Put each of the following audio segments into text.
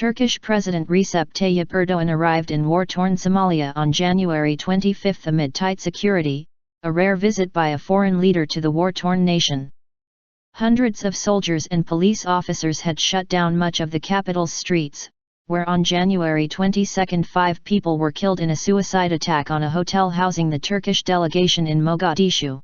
Turkish President Recep Tayyip Erdoğan arrived in war-torn Somalia on January 25 amid tight security, a rare visit by a foreign leader to the war-torn nation. Hundreds of soldiers and police officers had shut down much of the capital's streets, where on January 22 5 people were killed in a suicide attack on a hotel housing the Turkish delegation in Mogadishu.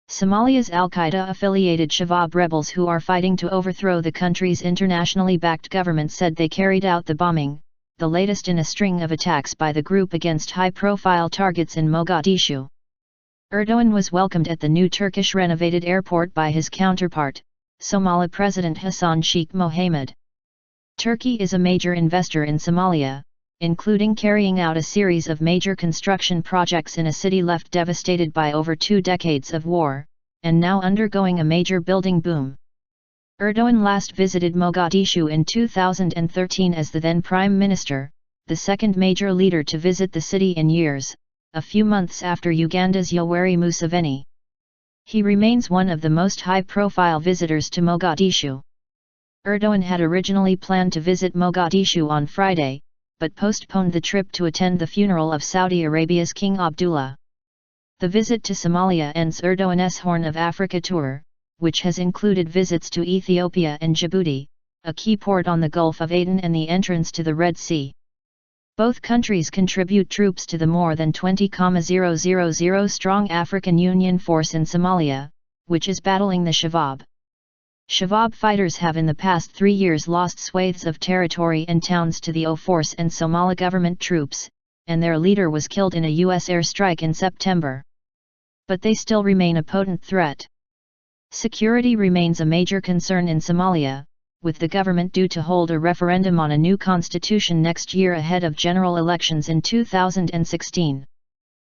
Somalia's al-Qaeda-affiliated Shabab rebels who are fighting to overthrow the country's internationally backed government said they carried out the bombing, the latest in a string of attacks by the group against high-profile targets in Mogadishu. Erdoğan was welcomed at the new Turkish-renovated airport by his counterpart, Somali President Hassan Sheik Mohamud. Turkey is a major investor in Somalia, including carrying out a series of major construction projects in a city left devastated by over 2 decades of war, and now undergoing a major building boom. Erdoğan last visited Mogadishu in 2013 as the then Prime Minister, the second major leader to visit the city in years, a few months after Uganda's Yoweri Museveni. He remains one of the most high-profile visitors to Mogadishu. Erdoğan had originally planned to visit Mogadishu on Friday, but postponed the trip to attend the funeral of Saudi Arabia's King Abdullah. The visit to Somalia ends Erdoğan's Horn of Africa tour, which has included visits to Ethiopia and Djibouti, a key port on the Gulf of Aden and the entrance to the Red Sea. Both countries contribute troops to the more than 20,000-strong African Union force in Somalia, which is battling the Shabab. Shabab fighters have in the past 3 years lost swathes of territory and towns to the O Force and Somali government troops, and their leader was killed in a U.S. airstrike in September. But they still remain a potent threat. Security remains a major concern in Somalia, with the government due to hold a referendum on a new constitution next year ahead of general elections in 2016.